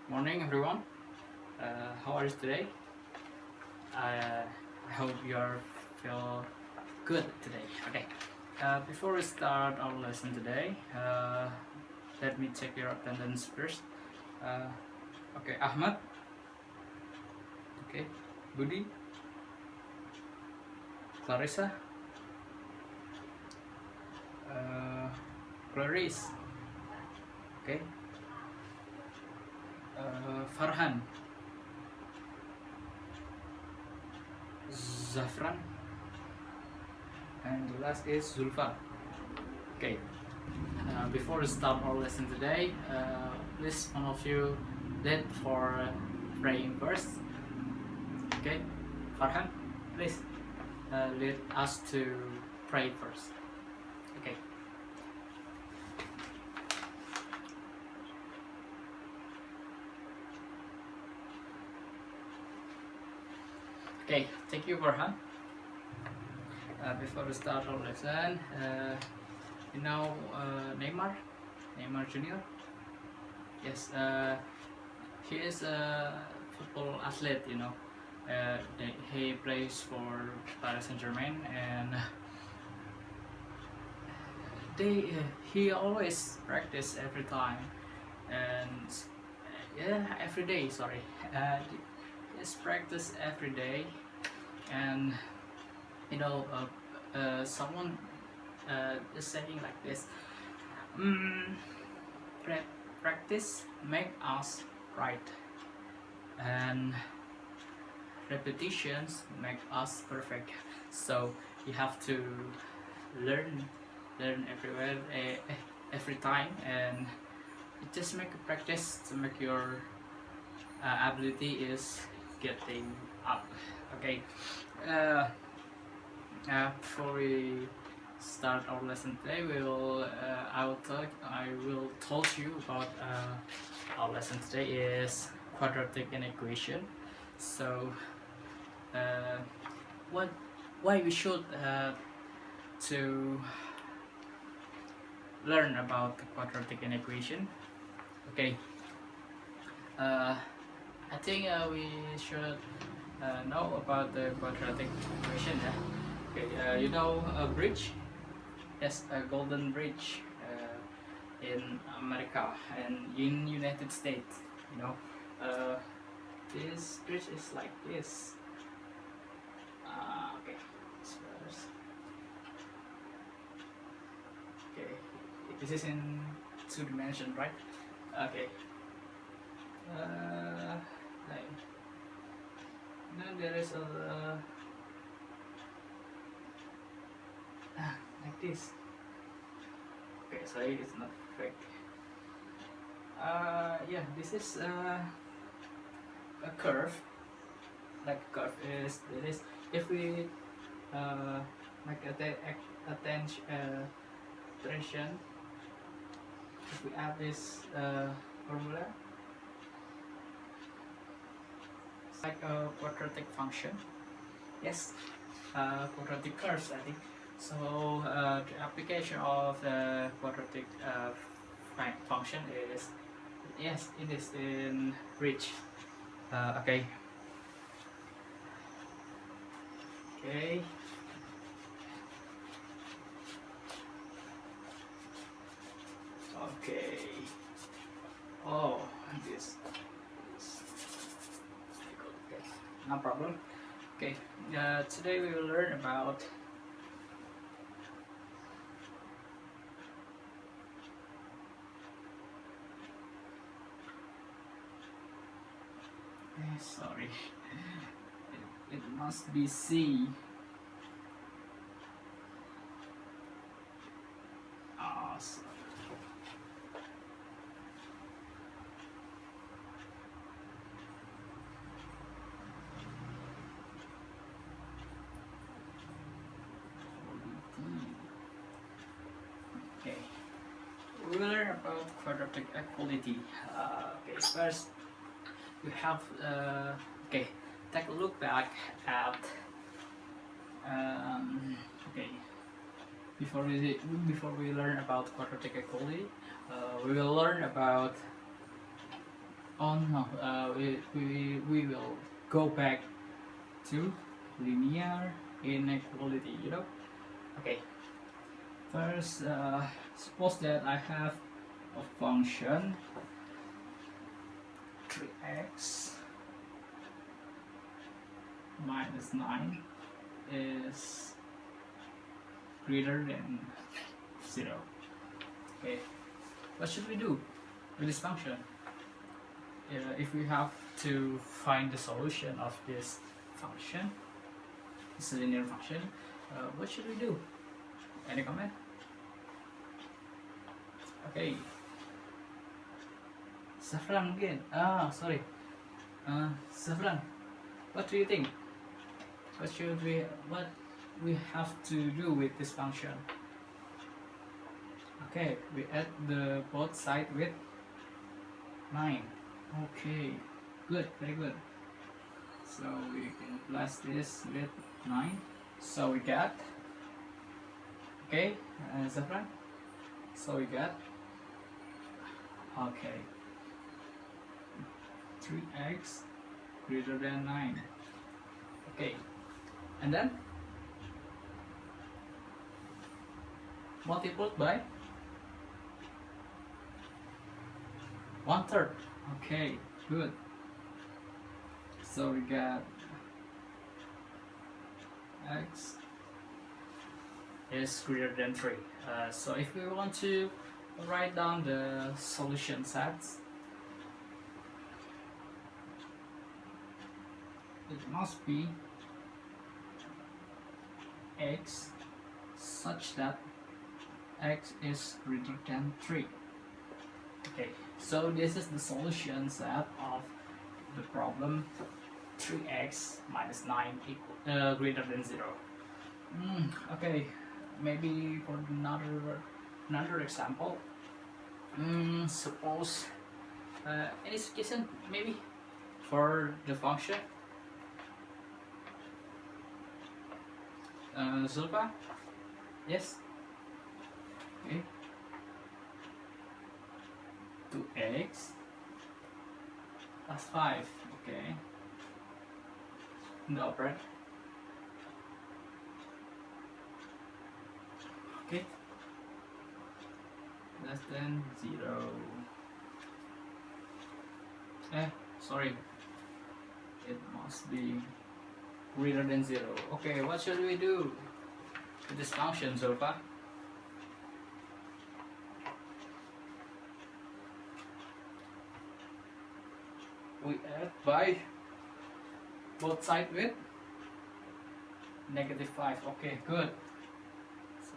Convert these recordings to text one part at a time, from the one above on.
Morning, everyone. How are you today? I hope you are feel good today. Okay. Before we start our lesson today, let me check your attendance first. Uh, okay, Ahmad. Okay, Budi, Clarissa, uh, Clarice. Okay, Farhan, Zafran, and the last is Zulfa. Okay. Before we start our lesson today, please one of you lead for praying first. Okay, Farhan, please lead us to pray first. Okay. Okay, thank you, Farhan. Before we start our lesson, you know Neymar Junior. Yes, he is a football athlete. He plays for Paris Saint-Germain, and he always practice every time, and yeah, every day. Sorry, he's practice every day, and someone is saying like this. Mm, Practice make us right, and repetitions make us perfect. So you have to learn everywhere, every time, and it just make a practice to make your ability is getting up. Okay. uh, Before we start our lesson today, I will tell you about our lesson today is quadratic inequation. So uh, what why we should to learn about the quadratic inequation. Okay. I think we should know about the quadratic equation. Yeah. Okay. You know a bridge? Yes, a golden bridge in America and in United States. You know, uh, this bridge is like this. Okay. First. Okay. This is in 2 dimension, right? Okay. Like, then there is a like this. Okay, sorry, it's not perfect. Yeah, this is a curve. Like a curve is this. If we make attention, if we add this formula, it's like a quadratic function. Yes, quadratic curves, I think. So the application of the quadratic function is, yes, it is in bridge. Okay. Okay. Okay. Oh, this is difficult. Okay, no problem. Okay. Today we will learn about sorry, it must be C. Sorry. Okay, we will learn about quadratic equality. Okay, first we have okay, take a look back at okay, before we learn about quadratic equality, we will learn about Oh no, we will go back to linear inequality, you know. Okay, first, suppose that I have a function 3x minus 9 is greater than 0. Okay, what should we do with this function? If we have to find the solution of this function, this linear function, what should we do? Any comment? Okay, Safran again. Sorry. Safran, what do you think? What we have to do with this function? Okay, we add the both side with 9. Okay, good, very good. So we can plus this with 9. So we got, okay, Zafran. So we got, okay, 3x greater than 9. Okay, and then multiplied by 1/3. Okay, good. So we got x is greater than 3. So if we want to write down the solution sets, it must be x such that x is greater than 3. Okay, so this is the solution set of the problem 3x minus 9 equal greater than 0. Okay, maybe for another example, suppose any suggestion maybe for the function Zulfa? Yes? Okay, 2x plus 5. Okay, in the operator. Okay, less than 0. Sorry, it must be greater than 0. Okay, what should we do with this function, Zulfa? We add by both sides with -5. Okay, good. So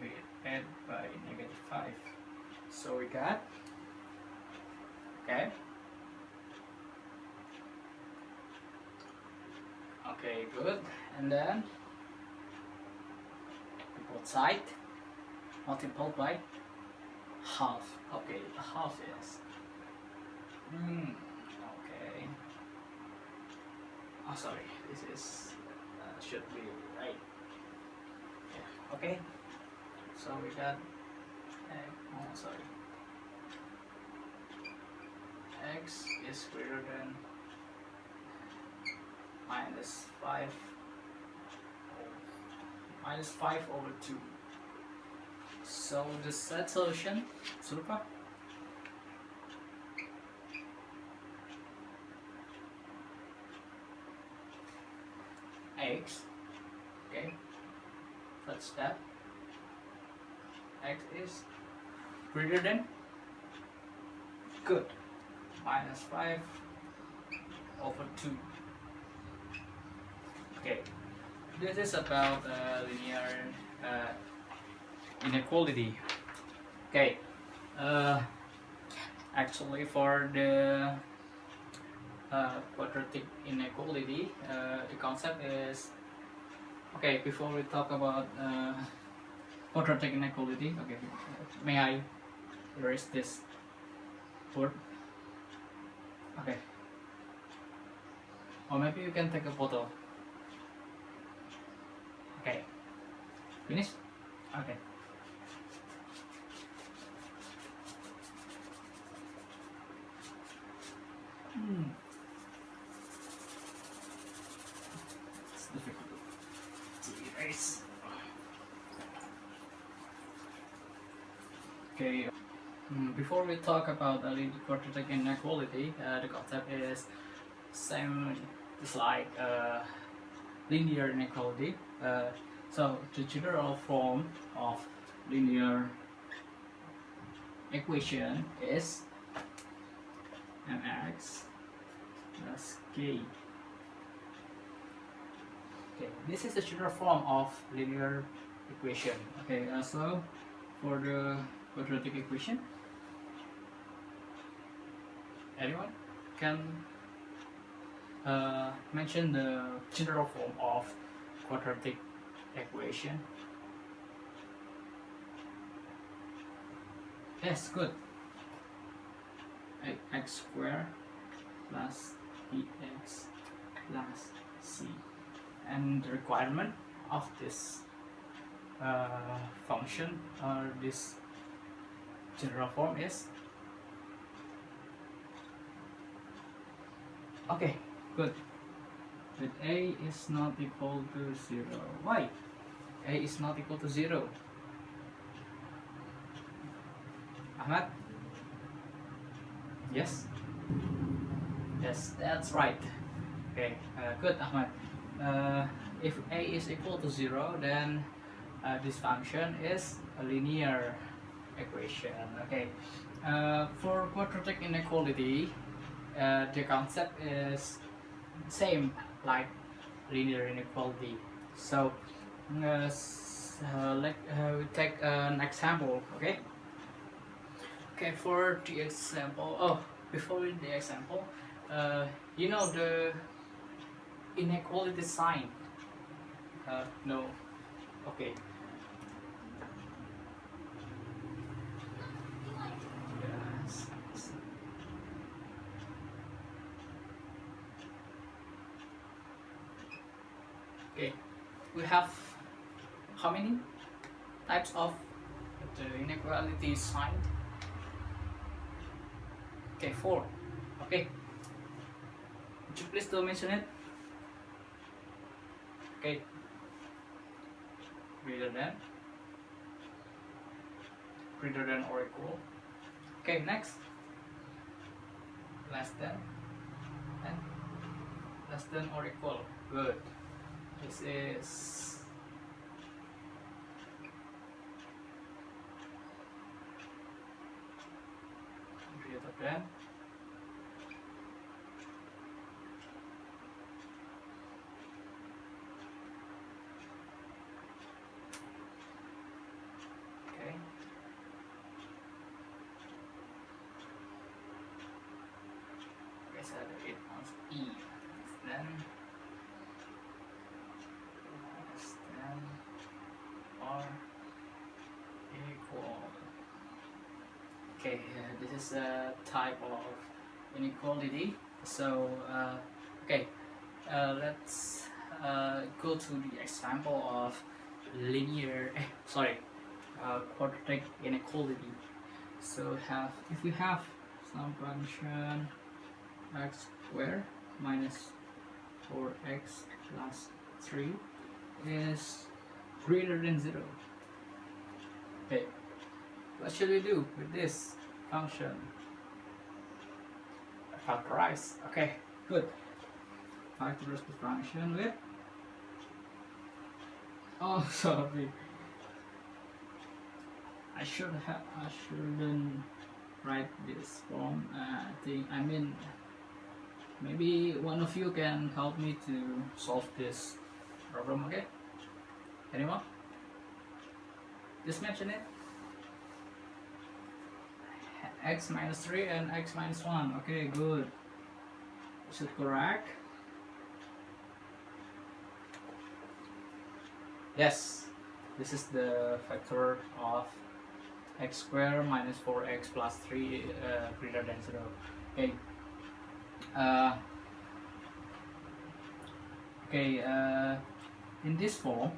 we add by -5. So we got, okay. Okay, good. And then both sides multiplied by half. Okay, half is. Okay. Oh, sorry. This is should be right. Yeah. Okay. So we got. Oh, sorry. X is greater than minus 5 over 2. So the set solution, Zulfa? X, okay, such that x is greater than, good, minus 5 over 2. Okay, this is about linear inequality. Okay, actually for the quadratic inequality, the concept is, okay, before we talk about quadratic inequality, okay, may I erase this word? Okay, or maybe you can take a photo. Okay, finish? Okay. It's difficult to erase. Okay. Before we talk about the quadratic inequality, the concept is same, just like linear inequality. So the general form of linear equation is mx plus k. Okay, this is the general form of linear equation. Okay, so for the quadratic equation, anyone can mention the general form of quadratic equation? Yes, good. X squared plus bx plus c, and the requirement of this function or this general form is okay, good. But a is not equal to 0. Why? A is not equal to 0. Ahmad? Yes? Yes, that's right. Okay, good, Ahmad. If a is equal to 0, then this function is a linear equation. Okay. For quadratic inequality, the concept is same like linear inequality. So we take an example. Okay. Okay, for the example, before the example, you know the inequality sign? No. Okay. Yes. Okay, we have how many types of the inequality sign? Okay, 4. Okay, would you please mention it? Okay, greater than or equal. Okay, next, less than, and less than or equal. Good. This is greater than. Okay. Okay, so it wants E. Then less than or equal. Okay, this is a type of inequality. So okay, let's go to the example of linear quadratic inequality. So if we have some function x squared minus 4x plus 3 is greater than 0. Okay, what should we do with this function? Factorize. Okay, good. Factorize the function with. Oh, sorry. I shouldn't write this form. I mean, maybe one of you can help me to solve this problem. Okay? Anyone? Just mention it. X minus 3 and x minus 1. Okay, good. Is it correct? Yes. This is the factor of x squared minus 4x plus 3 greater than 0. Okay. In this form,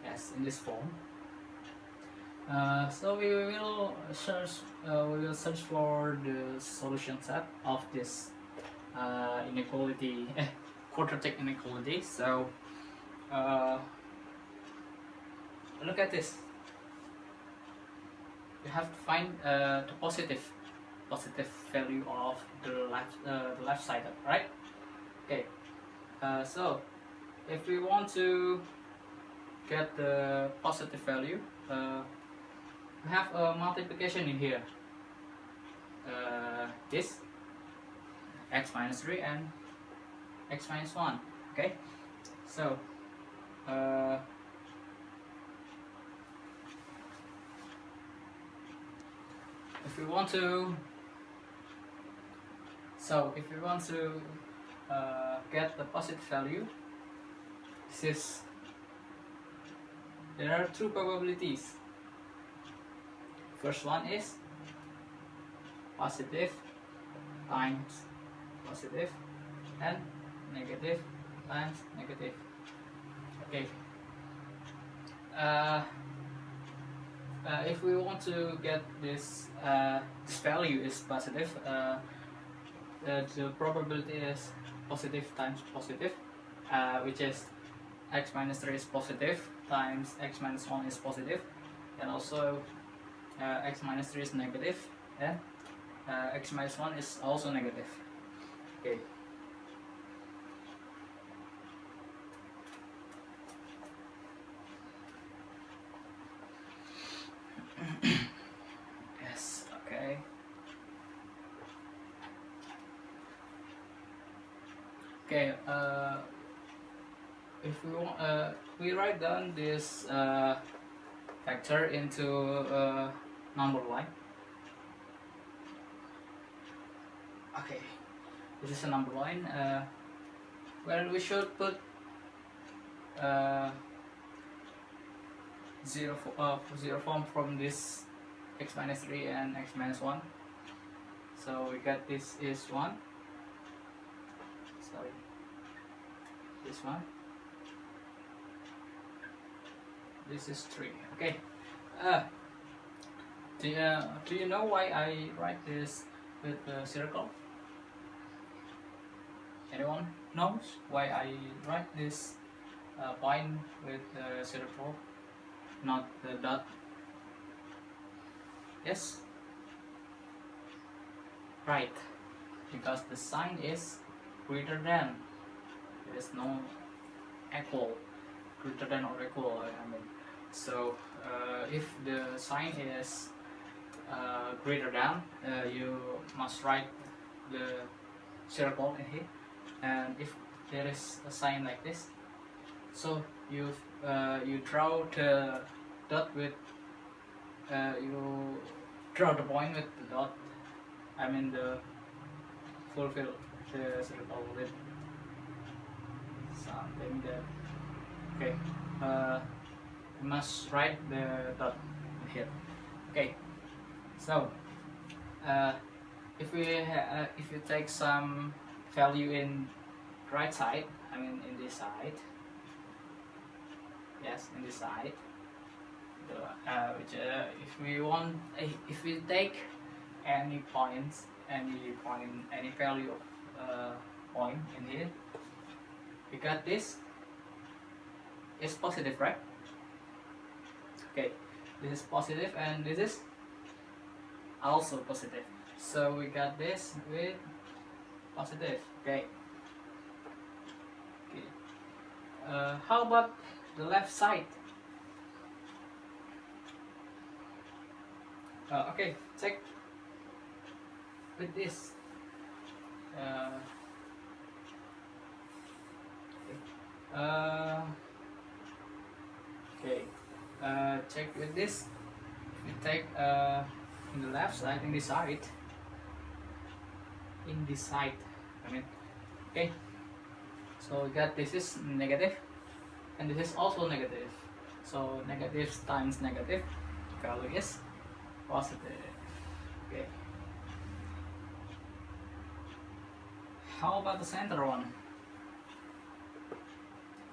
yes, in this form, So we will search for the solution set of this inequality, quadratic inequality. So uh, look at this. You have to find the positive value of the left side, right? Okay. So if we want to get the positive value, we have a multiplication in here. This x minus 3 and x minus 1. Okay, so if we want to get the positive value, there are two probabilities. First one is positive times positive and negative times negative. Okay. If we want to get this value is positive, the probability is positive times positive, which is x minus 3 is positive times x minus 1 is positive, and also x minus 3 is negative, and x minus 1 is also negative. Okay. Yes, okay. Okay, if we want, we write down this factor into number line. Okay, this is a number line where we should put zero form from this x minus 3 and x minus 1. So we got this is 1. Sorry, this one. This is 3. Okay. Do you know why I write this with the circle? Anyone knows why I write this point with the circle, not the dot? Yes? Right. Because the sign is greater than. There is no equal. Greater than or equal, I mean. So if the sign is greater than, you must write the circle in here. And if there is a sign like this, so you draw the dot with you draw the point with the dot. I mean the fulfill the circle with something that. Okay. You must write the dot here. Okay. So if you take some value in right side, I mean in this side, yes, in this side, if we take any value of point in here, we got this is positive, right? Okay, this is positive and this is also positive. So we got this with positive. Okay. How about the left side? Okay, check with this. Okay. Check with this. If you take in the left side, in this side, I mean. Okay. So we got this is negative, and this is also negative. So negative times negative, value is positive. Okay. How about the center one?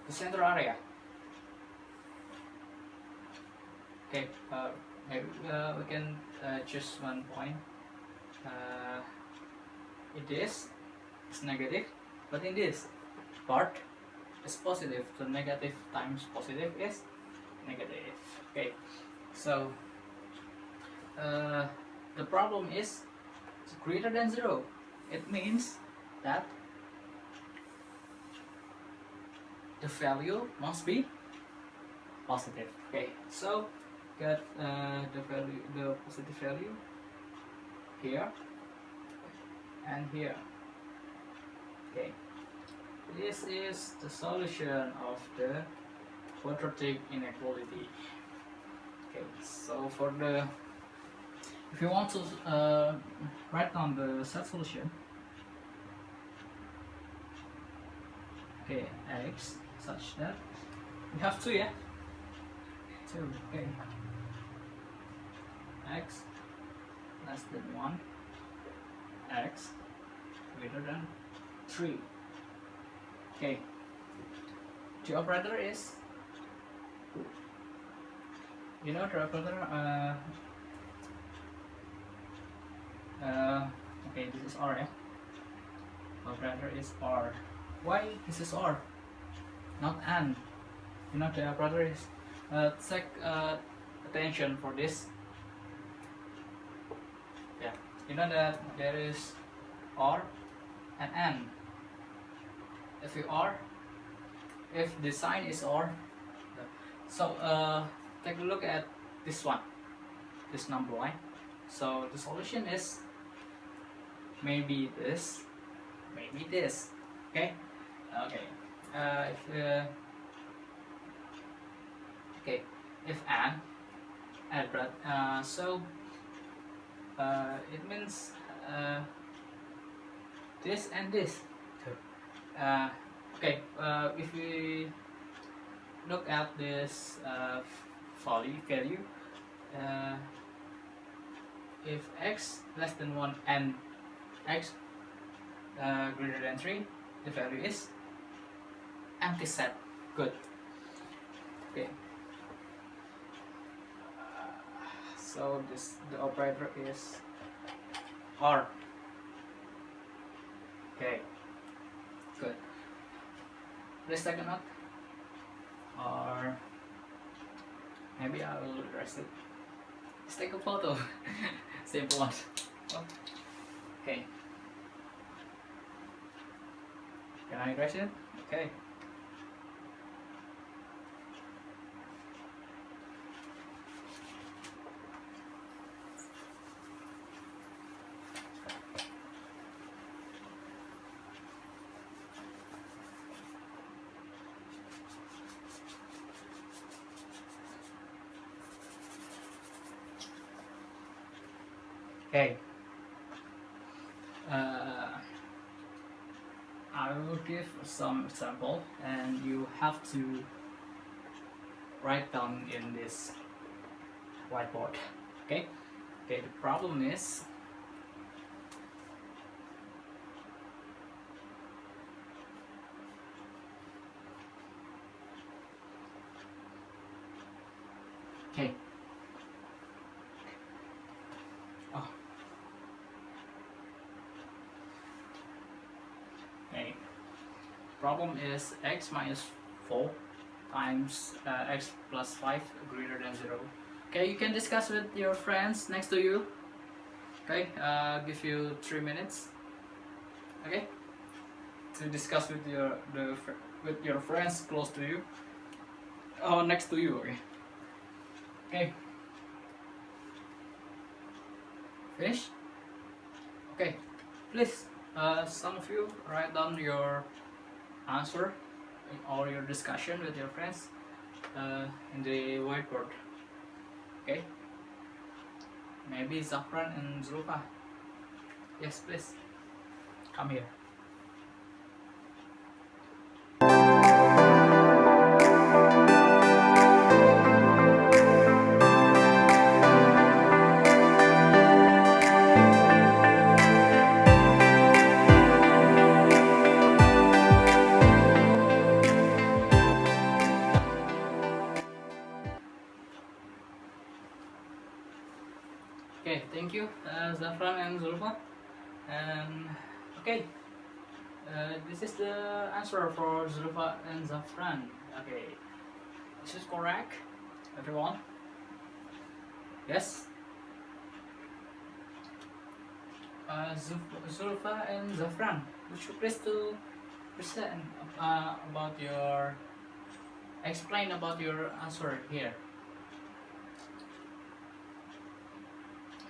The center area. Okay, Maybe we can choose one point. Uh, it is negative, but in this part is positive. So negative times positive is negative. Okay, so uh, the problem is greater than 0. It means that the value must be positive. Okay, so get the positive value here and here. Okay, this is the solution of the quadratic inequality. Okay, so for the if you want to write down the set solution, okay, x such that we have 2, yeah, 2. Okay, x less than 1, x greater than 3. Okay, the operator is, you know, the operator okay, this is R, yeah. Operator is R. Why this is R, not N? You know, the operator is take attention for this. Yeah, you know that there is R and N. If the sign is R, so take a look at this one, this number line. So the solution is maybe this, maybe this. Okay, okay. Okay, if and but so it means this and this. Okay, if we look at this value, if x less than 1 and x greater than 3, the value is empty set. Good. Okay. So the operator is R. Okay. Good. Please take a note, or maybe I will erase it. Let's take a photo. Simple one. Okay. Can I erase it? Okay. Okay. I will give some example and you have to write down in this whiteboard. Okay? Okay, the problem is okay. Oh. Okay. Problem is x minus 4 times x plus 5 greater than 0. Okay, you can discuss with your friends next to you. Okay, give you 3 minutes. Okay, to discuss with your friends close to you or next to you. Okay. Okay. Finish? Okay. Please, some of you write down your answer or your discussion with your friends in the whiteboard. Okay? Maybe Zafran and Zulfa. Yes, please. Come here. And okay, this is the answer for Zulfa and Zafran. Okay, this is correct, everyone. Yes. Zulfa and Zafran, would you please to present about your explain about your answer here?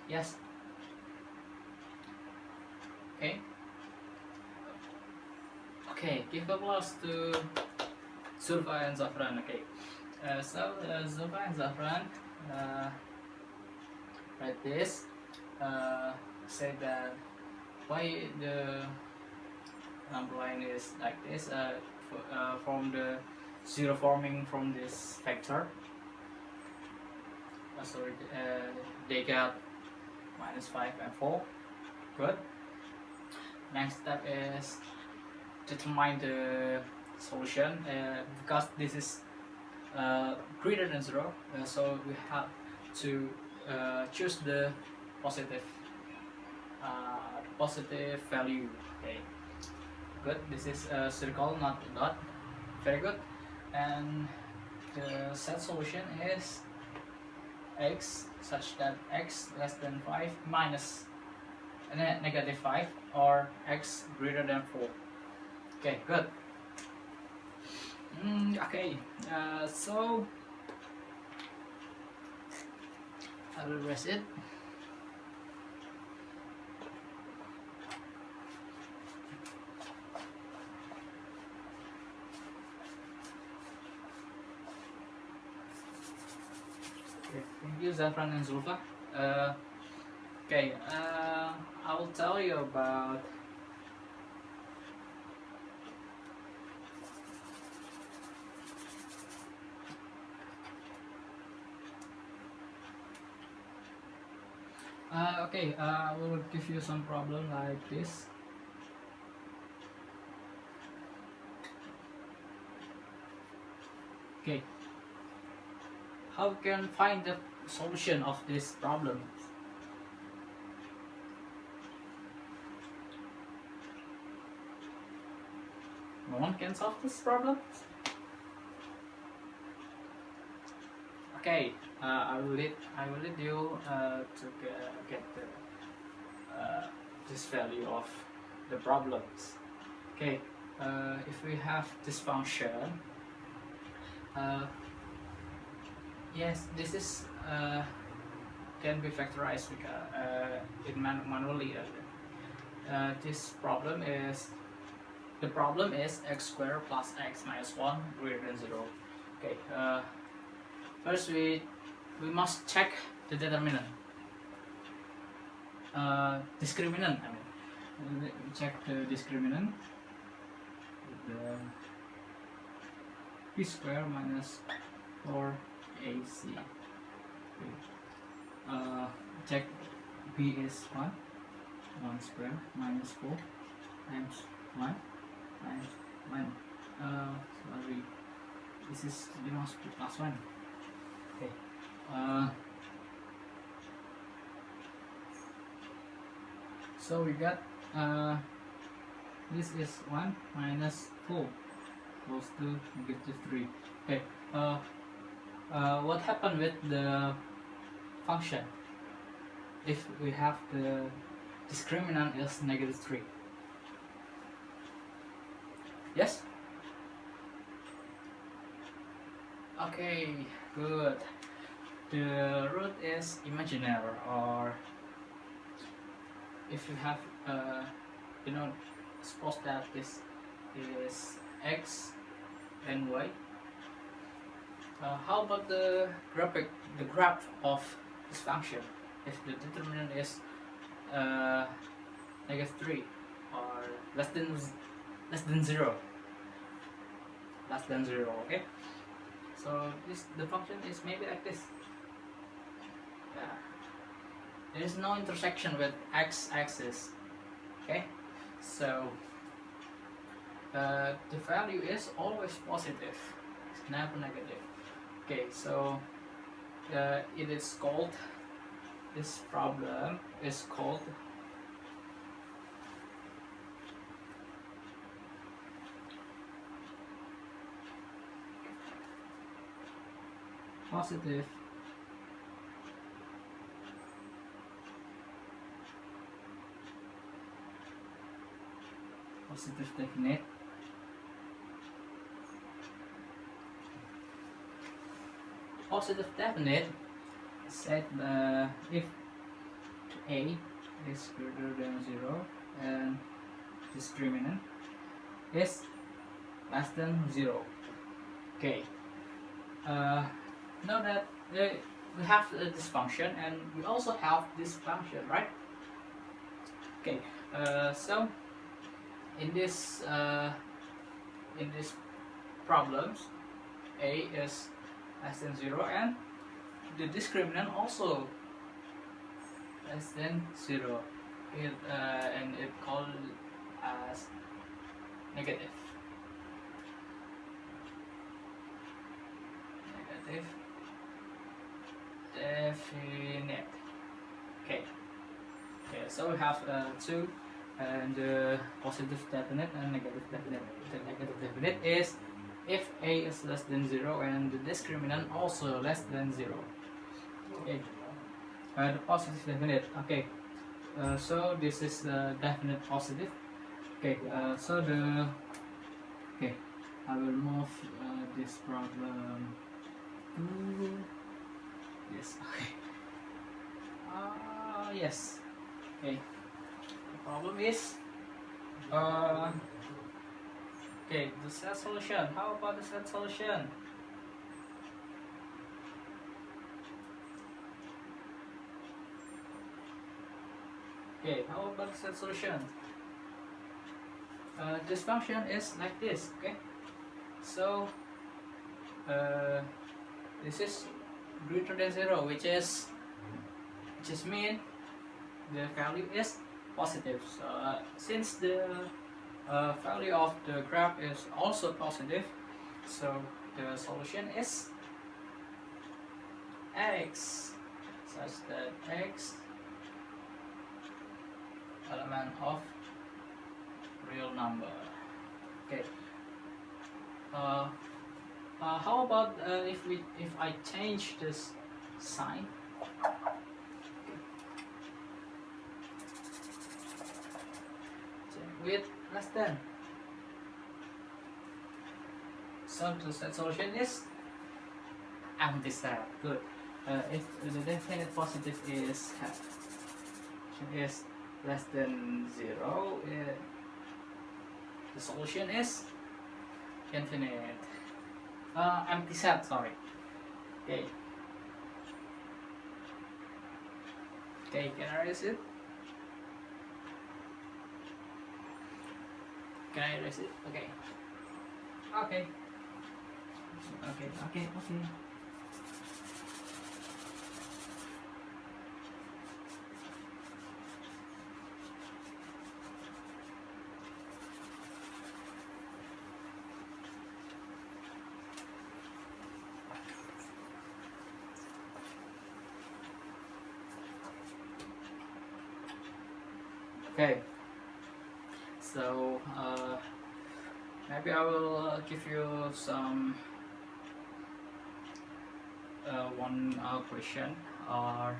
Yes. Okay. Okay, give applause to Zulfa and Zafran. Okay. Zulfa and Zafran write this. Say that why the number line is like this from the zero forming from this vector. Sorry, they got -5 and 4. Good. Next step is determine the solution because this is greater than 0, so we have to choose the positive value. Okay, good. This is a circle, not a dot. Very good. And the set solution is x such that x less than 5 minus -5 or x greater than 4. Okay, good. Okay, so I will erase it. Okay, thank you, Zafran and Zulfa. Okay, I will tell you about okay, I will give you some problem like this. Okay, how we can find the solution of this problem? No one can solve this problem? Okay, I will lead you to get the this value of the problems. Okay, if we have this function, yes, this is can be factorized because it manually. This problem is x squared plus x minus 1 greater than 0. Okay. First, we must check the determinant. Discriminant. I mean, we check the discriminant. The b squared minus 4ac. Check b is 1 squared minus 4 times 1 times 1. Sorry, this is belongs to plus 1. Okay. So we got this is 1 minus 4 equals to -3. Okay. What happened with the function if we have the discriminant is -3? Yes? Okay, good. The root is imaginary, or if you have suppose that this is x and y. How about the graph of this function if the determinant is -3 or less than 0? Less than 0, okay? So the function is maybe like this. Yeah. There is no intersection with x-axis. Okay, so the value is always positive. It's never negative. Okay, so it is called, this problem is called positive definite said if a is greater than 0 and discriminant is less than 0. Okay, know that we have this function and we also have this function, right? Okay, so in this problems, a is less than 0 and the discriminant also less than 0. And it called as negative definite. Okay, so we have two, and positive definite and negative definite. The negative definite is if a is less than 0 and the discriminant also less than 0. Okay, the positive definite. Okay, so this is the definite positive. Okay, so the I will move this problem to this. Okay. Yes. Okay. The problem is okay, the set solution. How about the set solution? Okay, how about the set solution? This function is like this. Okay, so this is greater than 0, which is mean the value is positive. So since the value of the graph is also positive, so the solution is x, such that x element of real number. Okay. How about if I change this sign? With less than. So the set solution is anti-set. Good. If the definite positive is less than 0, the solution is infinite. Empty set, sorry. Okay. Okay, can I erase it? Can I erase it? Okay. Okay. Okay. Okay, so maybe I will give you some one question or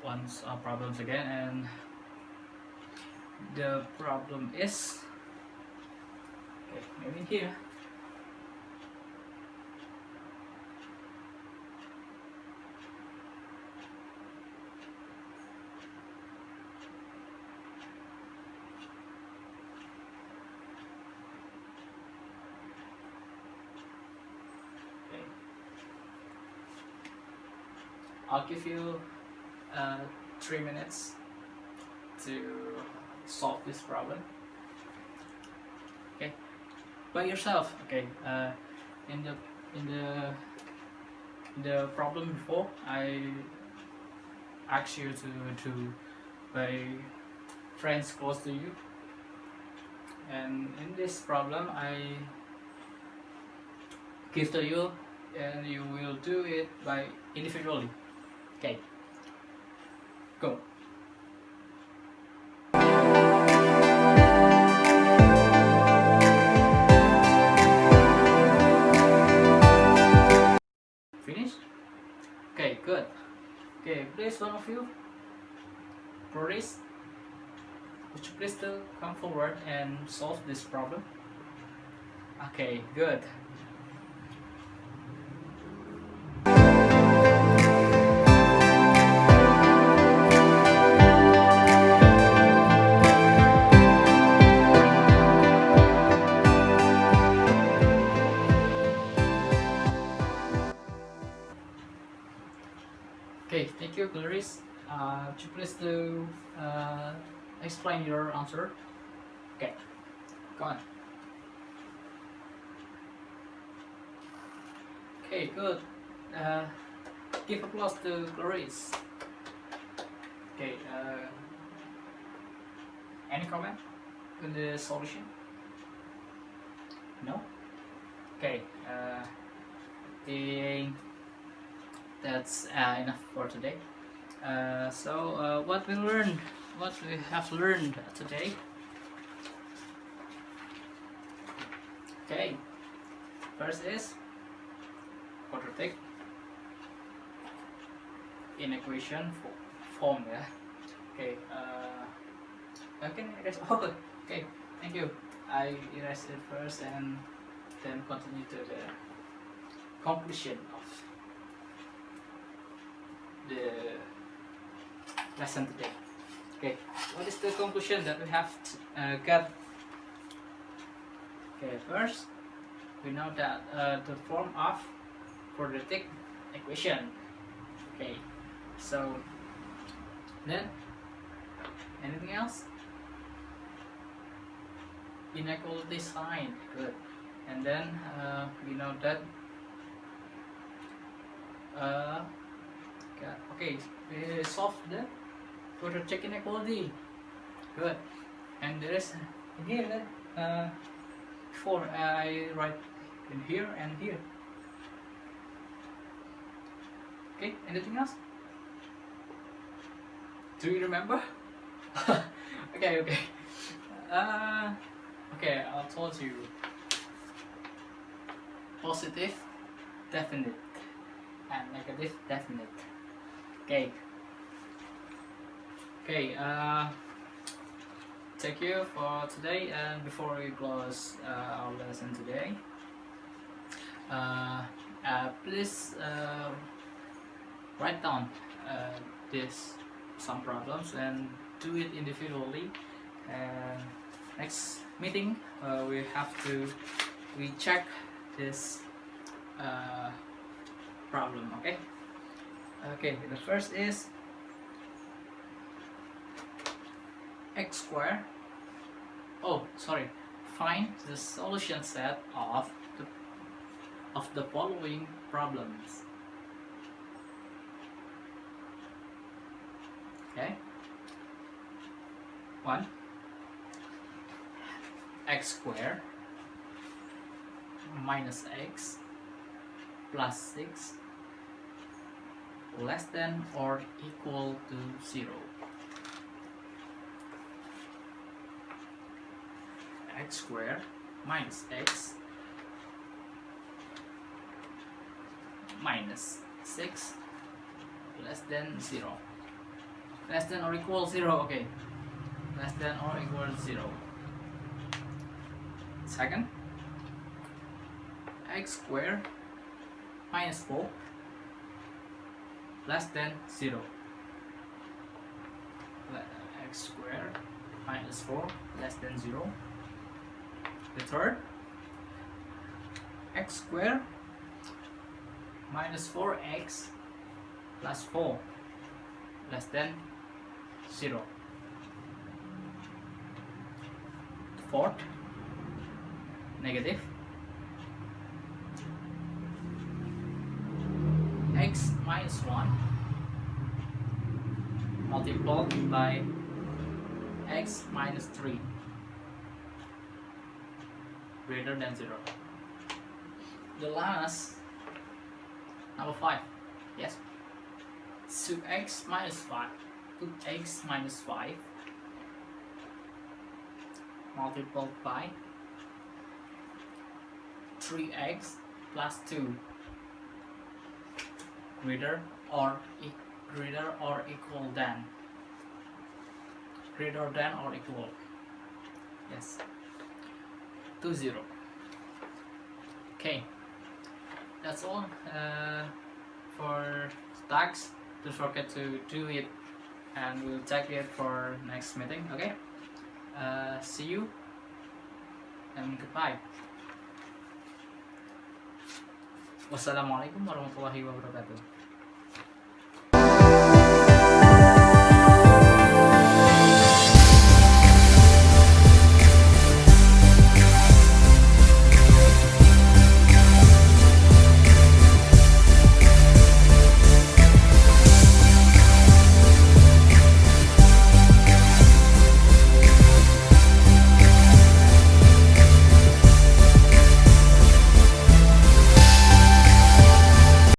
one problems again, and the problem is maybe here. I'll give you 3 minutes to solve this problem. Okay, by yourself. Okay, in the problem before, I asked you to by friends close to you, and in this problem I give to you, and you will do it by individually. Okay, go. Finish? forward and solve this problem? Okay, good. Okay, thank you, Clarice. Would you please to explain your answer? Okay, go on. Okay, good. Give applause to Clarice. Okay, any comment on the solution? No? Okay, that's enough for today. So what we have learned today. Okay, first is quadratic inequality form. Yeah. Okay. Okay. Oh, okay. Thank you. I erased it first and then continue to the conclusion of the lesson today. Okay, what is the conclusion that we have got? Okay, first we know that the form of quadratic equation. Okay, so then anything else? Inequality sign, good. And then we know that okay, we solve the quadratic inequality, good. And there is here that before I write in here and here. Okay, anything else? Do you remember? Okay. Okay, I told you positive definite and negative definite. Okay. Thank you for today. And before we close our lesson today, please write down some problems and do it individually. And next meeting, we check this problem. Okay, the first is x squared. Oh, sorry. Find the solution set of the following problems. Okay. 1. X squared minus x plus 6 less than or equal to 0. X squared minus x minus 6 less than 0. Less than or equal 0, okay. Less than or equal 0. Second, x squared minus 4 less than 0. X squared minus 4 less than 0. The third, x squared minus 4x plus 4 less than 0. The fourth, negative x minus 1 multiplied by x minus 3 greater than 0. The last, number 5, yes. So x minus 5 multiplied by 3x plus 2 greater or equal than or equal. Yes, 20. Okay, that's all for tags. Don't forget to do it, and we'll check it for next meeting. Okay, see you and goodbye. Wassalamualaikum warahmatullahi wabarakatuh.